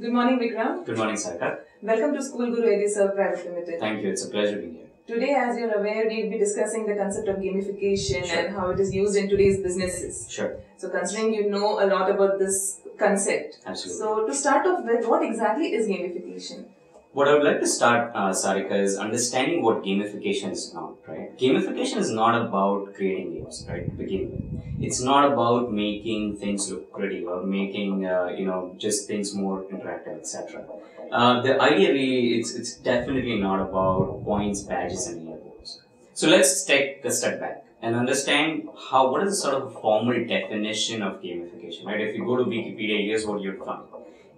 Good morning, Vikram. Good morning, Sarkar. Welcome to Schoolguru Edisar Private Limited. Thank you. It's a pleasure being here. Today, as you're aware, we'll be discussing the concept of gamification Sure. and how it is used in today's businesses. Sure. So, considering you know a lot about this concept, Absolutely. so to start off with, what exactly is gamification? What I would like to start, Sarika, is understanding what gamification is not, right? Gamification is not about creating games, right, to begin with. It's not about making things look pretty or making, just things more interactive, etc. The idea really, it's definitely not about points, badges, and leaderboards. So let's take a step back and understand what is the sort of formal definition of gamification, right? If you go to Wikipedia, here's what you'd find.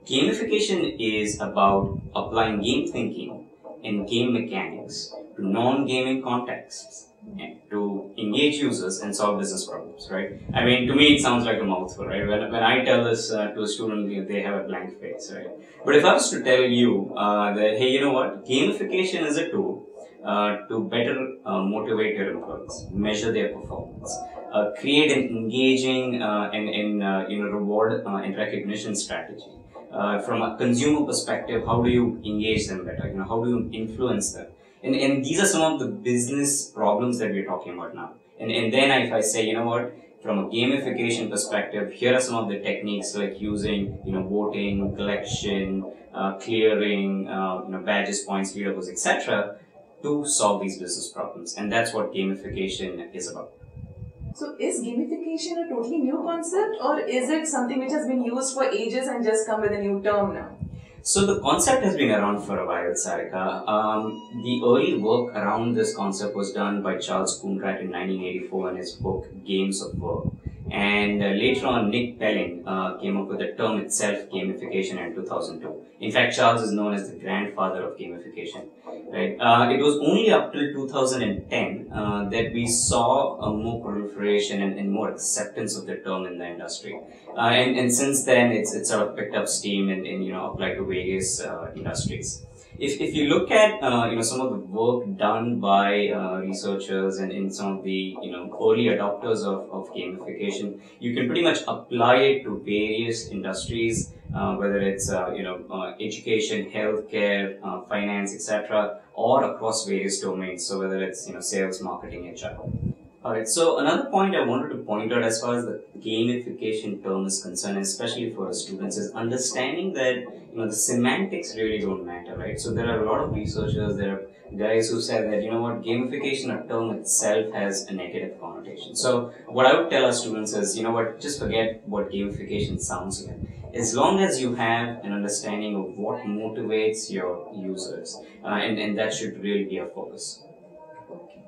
Gamification is about applying game thinking and game mechanics to non-gaming contexts and to engage users and solve business problems, right? I mean, to me, it sounds like a mouthful, right? When I tell this to a student, they have a blank face, right? But if I was to tell you that, hey, you know what? Gamification is a tool to better motivate your employees, measure their performance, create an engaging and reward and recognition strategy. From a consumer perspective, how do you engage them better? How do you influence them? And these are some of the business problems that we're talking about now. And then if I say, from a gamification perspective, here are some of the techniques like using, voting, collection, clearing, badges, points, leaderboards, etc., to solve these business problems. And that's what gamification is about. So, is gamification a totally new concept, or is it something which has been used for ages and just come with a new term now? So the concept has been around for a while, Sarika. The early work around this concept was done by Charles Coonrat in 1984 in his book Games of Work. And later on, Nick Pelling came up with the term itself, gamification, in 2002. In fact, Charles is known as the grandfather of gamification. Right? It was only up till 2010 that we saw a more proliferation and more acceptance of the term in the industry. And since then, it's sort of picked up steam and applied to various industries. If you look at some of the work done by researchers and in some of the early adopters of gamification, you can pretty much apply it to various industries, whether it's education, healthcare, finance, etc., or across various domains. So whether it's sales, marketing, HR. Alright, so another point I wanted to point out as far as the gamification term is concerned, especially for students, is understanding that the semantics really don't matter, right? So there are a lot of researchers, there are guys who said that gamification, a term itself, has a negative connotation. So what I would tell our students is, just forget what gamification sounds like. As long as you have an understanding of what motivates your users, and that should really be our focus. Okay.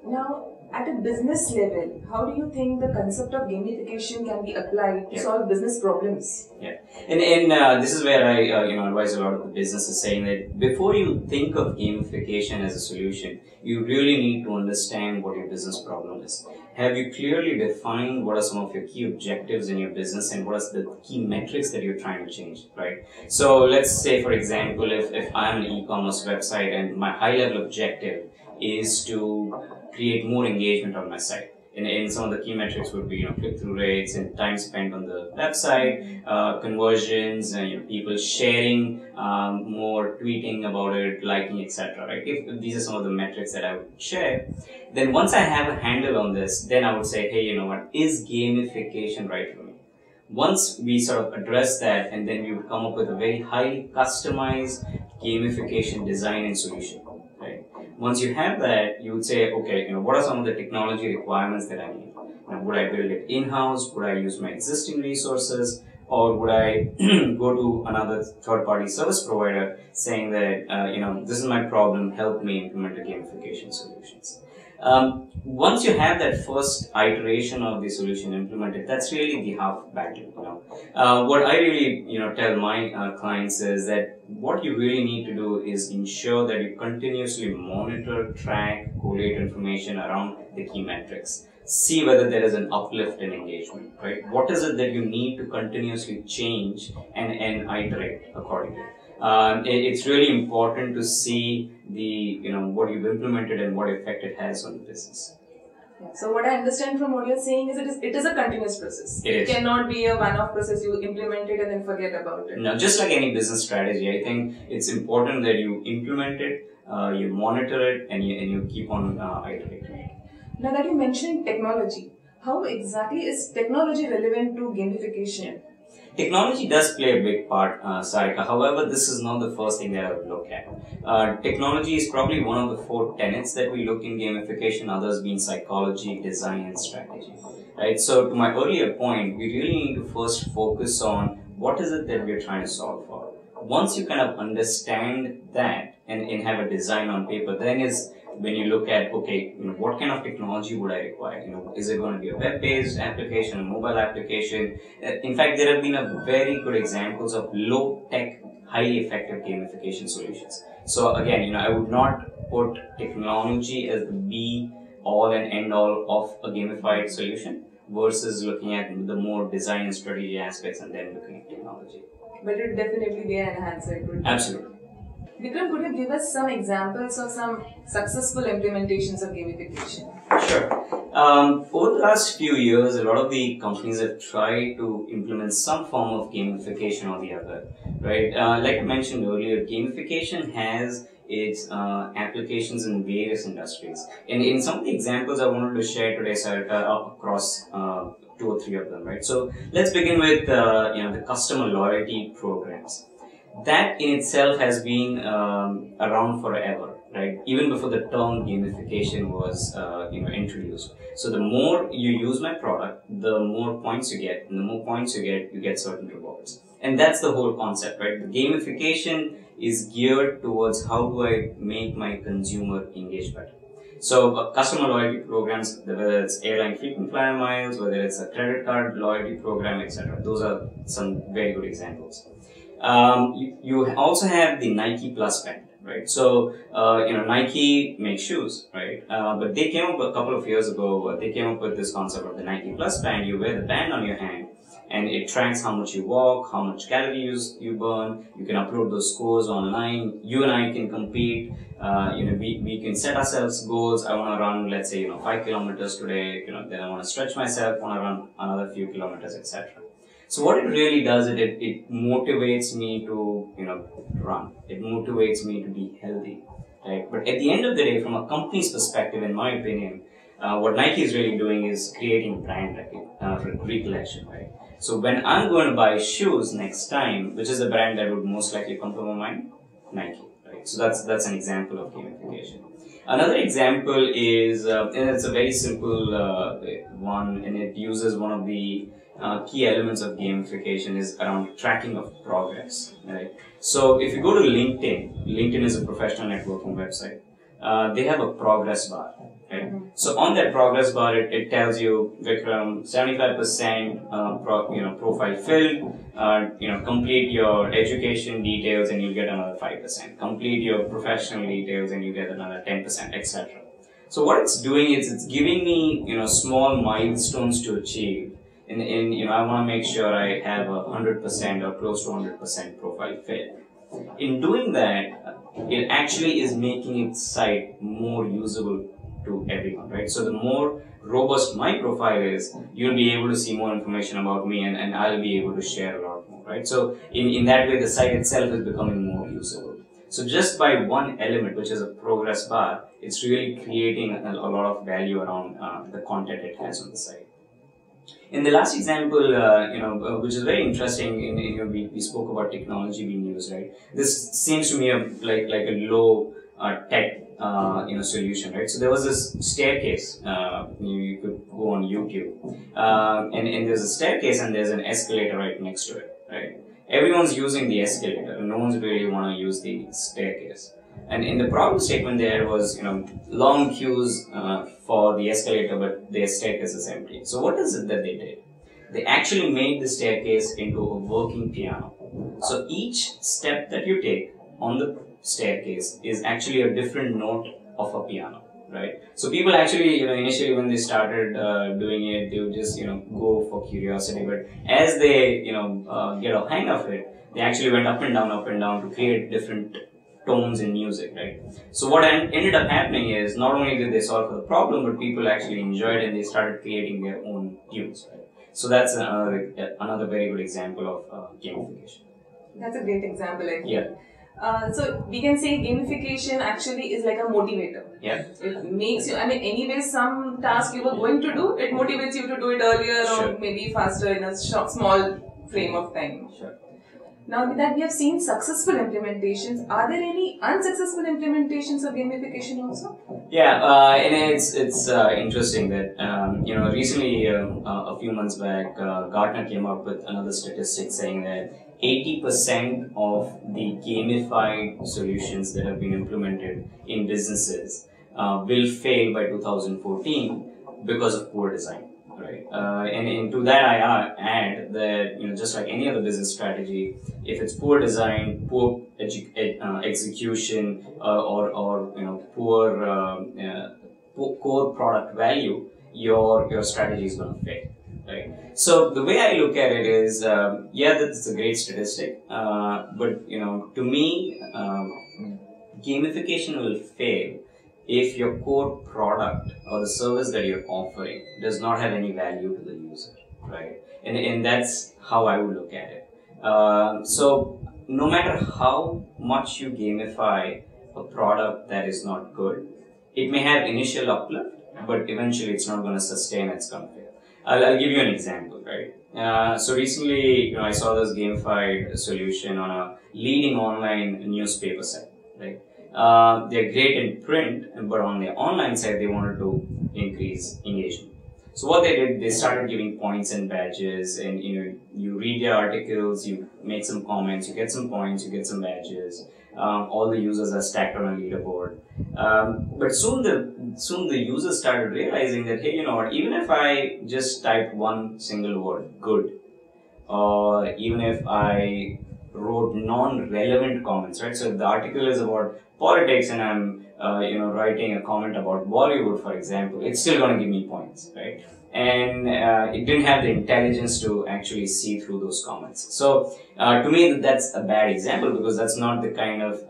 Now, at a business level, how do you think the concept of gamification can be applied to solve business problems? Yeah, and this is where I advise a lot of the businesses, saying that before you think of gamification as a solution, you really need to understand what your business problem is. Have you clearly defined what are some of your key objectives in your business and what are the key metrics that you're trying to change, right? So let's say, for example, if I'm an e-commerce website and my high-level objective is to create more engagement on my site. And some of the key metrics would be click-through rates and time spent on the website, conversions, people sharing more, tweeting about it, liking, etc. Right? If these are some of the metrics that I would share, then once I have a handle on this, then I would say, hey, is gamification right for me? Once we sort of address that, and then we would come up with a very highly customized gamification design and solution. Right? Once you have that, you would say, okay, what are some of the technology requirements that I need? Would I build it in-house? Would I use my existing resources? Or would I go to another third-party service provider saying that, this is my problem, help me implement a gamification solutions. Once you have that first iteration of the solution implemented, that's really the half battle. What I really tell my clients is that what you really need to do is ensure that you continuously monitor, track, collate information around the key metrics. See whether there is an uplift in engagement, right? What is it that you need to continuously change and iterate accordingly? It's really important to see the what you've implemented and what effect it has on the business. Yeah. So what I understand from what you're saying is it is a continuous process. It is. Cannot be a one-off process. You implement it and then forget about it. No, just like any business strategy, I think it's important that you implement it, you monitor it, and you keep on iterating. Now that you mentioned technology, how exactly is technology relevant to gamification? Technology does play a big part, Sarika. However, this is not the first thing that I would look at. Technology is probably one of the 4 tenets that we look in gamification, others being psychology, design, and strategy. Right? So, to my earlier point, we really need to first focus on what is it that we're trying to solve for. Once you kind of understand that and have a design on paper, then is when you look at, okay, what kind of technology would I require? Is it going to be a web-based application, a mobile application? In fact, there have been a very good examples of low-tech, highly effective gamification solutions. So again, I would not put technology as the be-all and end-all of a gamified solution versus looking at the more design and strategy aspects and then looking at technology. But it would definitely be an enhancer. Absolutely. Vikram, could you give us some examples of some successful implementations of gamification? Sure. Over the last few years, a lot of the companies have tried to implement some form of gamification or the other, right? Like I mentioned earlier, gamification has its applications in various industries. And in some of the examples I wanted to share today, Sarika, across 2 or 3 of them, right? So let's begin with the customer loyalty programs. That in itself has been around forever, right? Even before the term gamification was introduced. So the more you use my product, the more points you get, and the more points you get certain rewards. And that's the whole concept, right? The gamification is geared towards how do I make my consumer engage better. So customer loyalty programs, whether it's airline frequent flyer miles, whether it's a credit card loyalty program, etc. Those are some very good examples. You also have the Nike Plus band, right? So, Nike makes shoes, right? But they came up a couple of years ago, they came up with this concept of the Nike Plus band. You wear the band on your hand and it tracks how much you walk, how much calories you burn. You can upload those scores online. You and I can compete. We can set ourselves goals. I want to run, let's say, 5 kilometers today. Then I want to stretch myself, want to run another few kilometers, etc. So what it really does, it motivates me to, run. It motivates me to be healthy, right? But at the end of the day, from a company's perspective, in my opinion, what Nike is really doing is creating brand recollection, right? So when I'm going to buy shoes next time, which is the brand that would most likely come to my mind? Nike, right? So that's an example of gamification. Another example is, and it's a very simple one, and it uses one of the key elements of gamification is around tracking of progress, right? So if you go to LinkedIn is a professional networking website. They have a progress bar, right? Mm-hmm. So on that progress bar, it tells you, Vikram, 75% profile filled, complete your education details and you get another 5%. Complete your professional details and you get another 10%, etc. So what it's doing is it's giving me, small milestones to achieve. And I want to make sure I have 100% or close to 100% profile fit. In doing that, it actually is making its site more usable to everyone, right? So the more robust my profile is, you'll be able to see more information about me and I'll be able to share a lot more, right? So in that way, the site itself is becoming more usable. So just by one element, which is a progress bar, it's really creating a lot of value around the content it has on the site. In the last example, which is very interesting, we spoke about technology being used, right? This seems to me like a low tech solution, right? So there was this staircase. You could go on YouTube, and there's a staircase and there's an escalator right next to it, right? Everyone's using the escalator, and no one's really want to use the staircase. And in the problem statement there was, long queues for the escalator, but their staircase is empty. So what is it that they did? They actually made the staircase into a working piano. So each step that you take on the staircase is actually a different note of a piano, right? So people actually, initially when they started doing it, they would just, go for curiosity. But as they, get a hang of it, they actually went up and down to create different tones in music, right? So what ended up happening is not only did they solve for the problem, but people actually enjoyed it and they started creating their own tunes, right? So that's another very good example of gamification. That's a great example, I think. Yeah. So we can say gamification actually is like a motivator. Yeah. It makes you, anyway, some task you were going to do, it motivates you to do it earlier or maybe faster in a small frame of time. Sure. Now that we have seen successful implementations, are there any unsuccessful implementations of gamification also? Yeah, and it's interesting that recently a few months back, Gartner came up with another statistic saying that 80% of the gamified solutions that have been implemented in businesses will fail by 2014 because of poor design. Right, and to that I add that just like any other business strategy, if it's poor design, poor execution, or poor core product value, your strategy is going to fail. Right. So the way I look at it is, that's a great statistic, but to me, gamification will fail if your core product or the service that you're offering does not have any value to the user, right? And that's how I would look at it. So no matter how much you gamify a product that is not good, it may have initial uplift, but eventually it's not going to sustain, it's going to fail. I'll give you an example, right? So recently, I saw this gamified solution on a leading online newspaper site, right? They're great in print, but on the online side, they wanted to increase engagement. So what they did, they started giving points and badges, and you read their articles, you make some comments, you get some points, you get some badges. All the users are stacked on a leaderboard. But soon the users started realizing that, hey, even if I just type one single word, good, or even if I wrote non-relevant comments, right? So if the article is about politics and I'm writing a comment about Bollywood, for example, it's still going to give me points, right? And it didn't have the intelligence to actually see through those comments. So to me, that's a bad example because that's not the kind of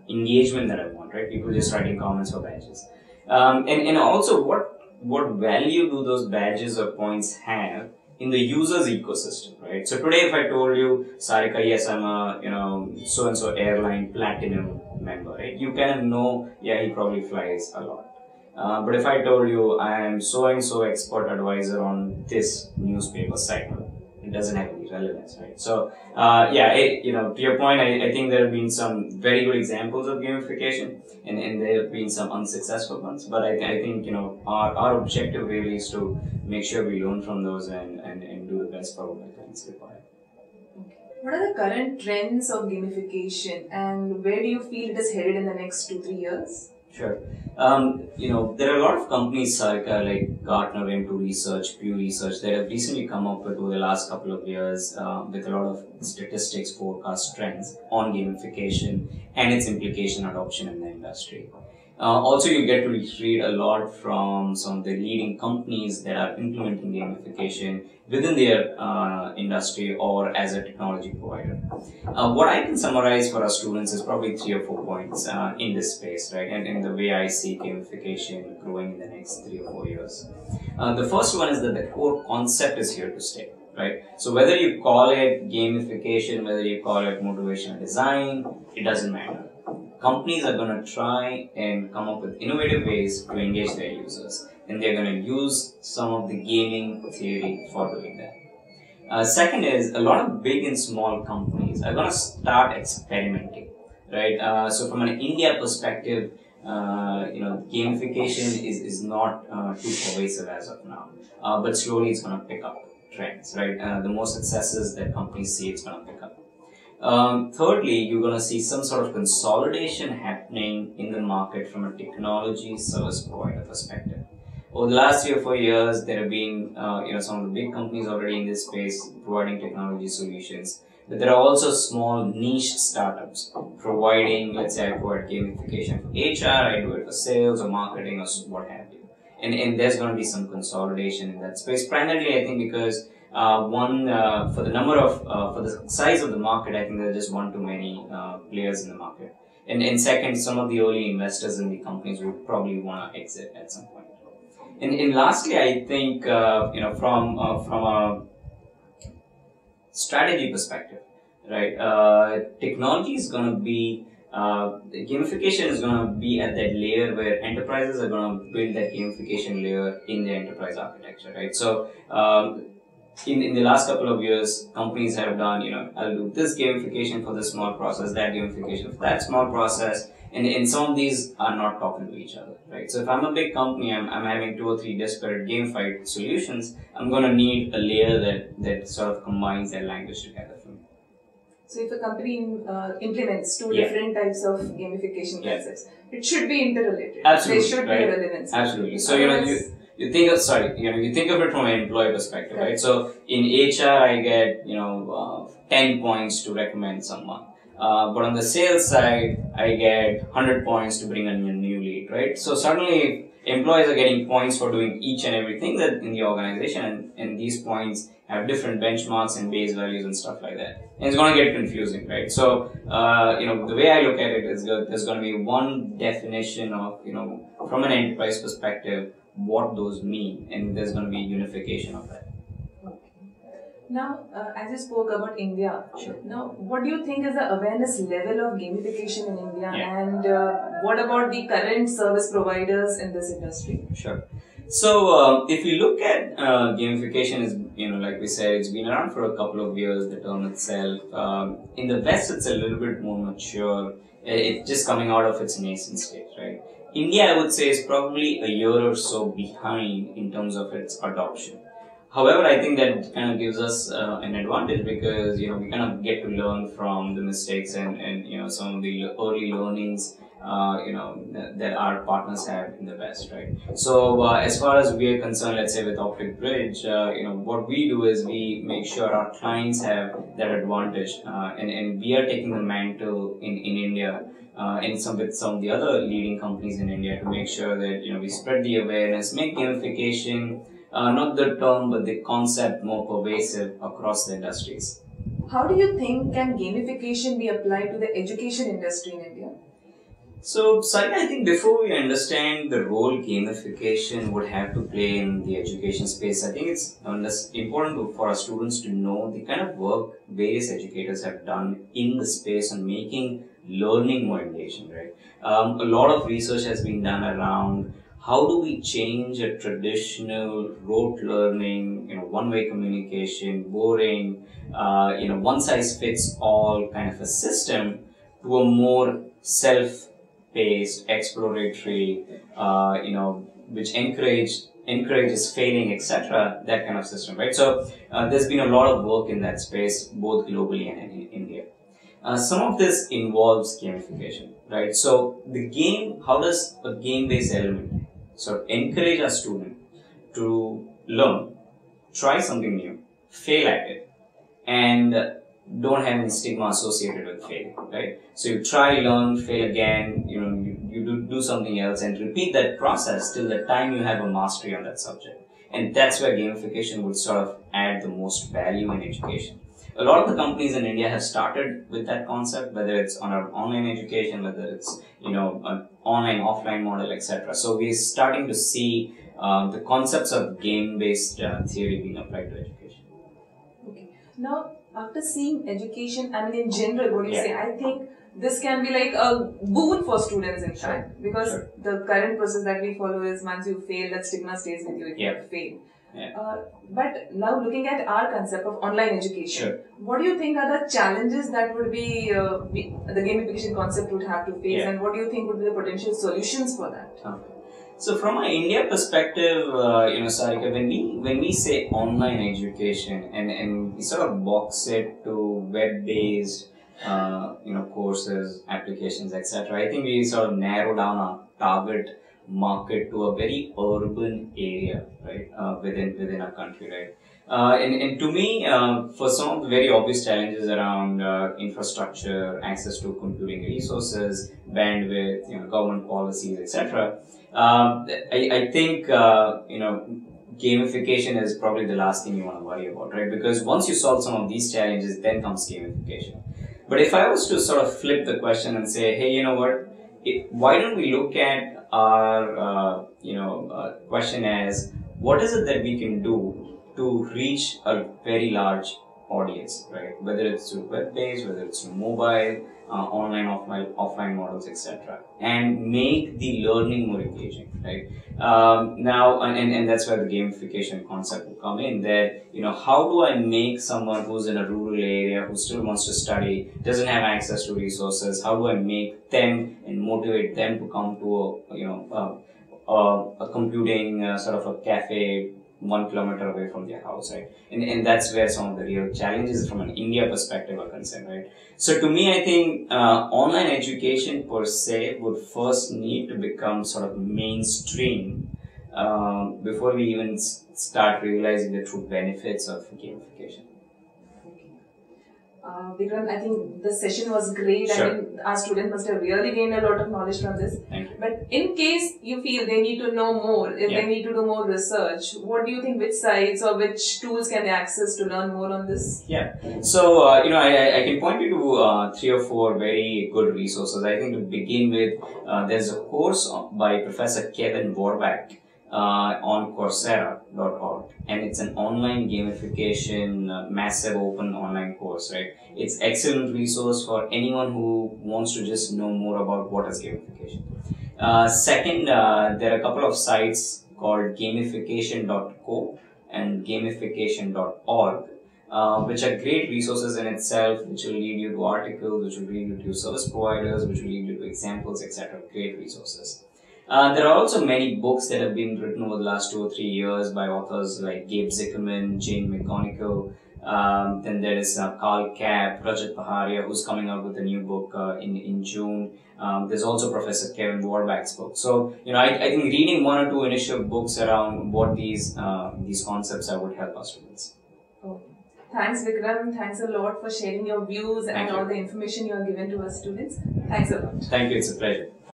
engagement that I want, right? People just writing comments for badges. And also, what value do those badges or points have in the user's ecosystem, right? So today, if I told you, Sarika, yes, I'm a so-and-so airline platinum member, right? You kind of know, yeah, he probably flies a lot. But if I told you, I am so-and-so expert advisor on this newspaper site, it doesn't have any relevance, right? So, to your point, I think there have been some very good examples of gamification, and there have been some unsuccessful ones. But I think our objective really is to make sure we learn from those and do the best for what our clients require. What are the current trends of gamification, and where do you feel it is headed in the next 2-3 years? Sure. There are a lot of companies, Sarika, like Gartner, M2 Research, Pew Research, that have recently come up with, over the last couple of years, with a lot of statistics, forecast trends on gamification and its implication adoption in the industry. Also, you get to read a lot from some of the leading companies that are implementing gamification within their industry or as a technology provider. What I can summarize for our students is probably 3 or 4 points in this space, right? And the way I see gamification growing in the next 3 or 4 years. The first one is that the core concept is here to stay, right? So whether you call it gamification, whether you call it motivational design, it doesn't matter. Companies are going to try and come up with innovative ways to engage their users, and they're going to use some of the gaming theory for doing that. Second is, a lot of big and small companies are going to start experimenting, right? So from an India perspective, gamification is not too pervasive as of now, but slowly it's going to pick up trends, right? The more successes that companies see, it's going to pick up. Thirdly, you're going to see some sort of consolidation happening in the market from a technology service provider perspective. Over the last 3 or 4 years, there have been some of the big companies already in this space providing technology solutions. But there are also small niche startups providing, let's say I provide gamification for HR, I do it for sales or marketing or what have you. And there's going to be some consolidation in that space. Primarily, I think because For the size of the market, I think there are just one too many players in the market. And second, some of the early investors in the companies would probably want to exit at some point. And lastly, I think from a strategy perspective, right? Technology is going to be gamification is going to be at that layer where enterprises are going to build that gamification layer in their enterprise architecture, right? So in the last couple of years, companies have done, I'll do this gamification for this small process, that gamification for that small process, and some of these are not talking to each other, right? So if I'm a big company, I'm having 2 or 3 disparate gamified solutions, I'm going to need a layer that sort of combines their language together for me. So if a company implements 2 different types of gamification concepts, it should be interrelated. Absolutely, there should be a relevance. Absolutely. So you think of it from an employee perspective, right? So in HR, I get 10 points to recommend someone, but on the sales side, I get 100 points to bring in a new lead, right? So suddenly, employees are getting points for doing each and everything that in the organization, and these points have different benchmarks and base values and stuff like that. And it's going to get confusing, right? So, the way I look at it is there's going to be one definition of, from an enterprise perspective, what those mean, and there's going to be unification of that. Okay. Now, as you spoke about India, sure. Now, what do you think is the awareness level of gamification in India, and what about the current service providers in this industry? Sure. So, if you look at gamification, is like we said, it's been around for a couple of years. The term itself, in the West, it's a little bit more mature. It's just coming out of its nascent stage, right? India, I would say, is probably a year or so behind in terms of its adoption. However, I think that kind of gives us an advantage because we kind of get to learn from the mistakes and some of the early learnings that our partners have in the West, right? So as far as we are concerned, let's say with Optic Bridge, what we do is we make sure our clients have that advantage, and we are taking the mantle in India. And with some of the other leading companies in India to make sure that we spread the awareness, make gamification not the term but the concept more pervasive across the industries. How do you think can gamification be applied to the education industry in India? So, Sarika, I think before we understand the role gamification would have to play in the education space, I think it's important for our students to know the kind of work various educators have done in the space on making learning more engaging, right? A lot of research has been done around how do we change a traditional rote learning, one-way communication, boring, one-size-fits-all kind of a system to a more self-paced, exploratory, which encourages failing, etc. That kind of system, right? So there's been a lot of work in that space, both globally and in India. Some of this involves gamification, right? So how does a game-based element encourage a student to learn, try something new, fail at it, and don't have any stigma associated with failing, right? So you try, learn, fail again, you do something else and repeat that process till the time you have a mastery on that subject. And that's where gamification would sort of add the most value in education. A lot of the companies in India have started with that concept, whether it's on our online education, whether it's an online offline model, etc. So we're starting to see the concepts of game-based theory being applied to education. Okay. Now, after seeing education, in general, what do you say? I think this can be like a boon for students in fact, because the current process that we follow is once you fail, that stigma stays with you if you fail. But now looking at our concept of online education, what do you think are the challenges that would be the gamification concept would have to face, and what do you think would be the potential solutions for that? So from an India perspective, Sarika, when we say online education and we sort of box it to web-based, courses, applications, etc., I think we sort of narrow down our target market to a very urban area, right, within our country, right? And to me, for some of the very obvious challenges around infrastructure, access to computing resources, bandwidth, government policies, etc., I think gamification is probably the last thing you want to worry about, right? Because once you solve some of these challenges, then comes gamification. But if I was to sort of flip the question and say, hey, you know what? Why don't we look at our question as what is it that we can do to reach a very large audience, right? Whether it's through web-based, whether it's through mobile, online, offline models, etc., and make the learning more engaging, right? And that's where the gamification concept will come in. That how do I make someone who's in a rural area who still wants to study, doesn't have access to resources? How do I make them and motivate them to come to a computing sort of a cafe 1 kilometer away from their house, right? And that's where some of the real challenges from an India perspective are concerned, right? So to me, I think online education per se would first need to become sort of mainstream before we even start realizing the true benefits of gamification. Vikram, I think the session was great. Sure. I mean, our students must have really gained a lot of knowledge from this. Thank you. But in case you feel they need to know more, if they need to do more research, what do you think, which sites or which tools can they access to learn more on this? Yeah. So, I can point you to 3 or 4 very good resources. I think to begin with, there's a course by Professor Kevin Warback on Coursera.org, and it's an online gamification, massive open online course, right? It's excellent resource for anyone who wants to just know more about what is gamification. Second, there are a couple of sites called gamification.co and gamification.org, which are great resources in itself, which will lead you to articles, which will lead you to service providers, which will lead you to examples, etc. Great resources. There are also many books that have been written over the last 2 or 3 years by authors like Gabe Zickerman, Jane McGonigal. Then there is Carl Kapp, Rajat Paharia, who's coming out with a new book in June. There's also Professor Kevin Warback's book. So, I think reading 1 or 2 initial books around what these concepts are would help our students. Oh. Thanks, Vikram. Thanks a lot for sharing your views and all the information you have given to our students. Thanks a lot. Thank you. It's a pleasure.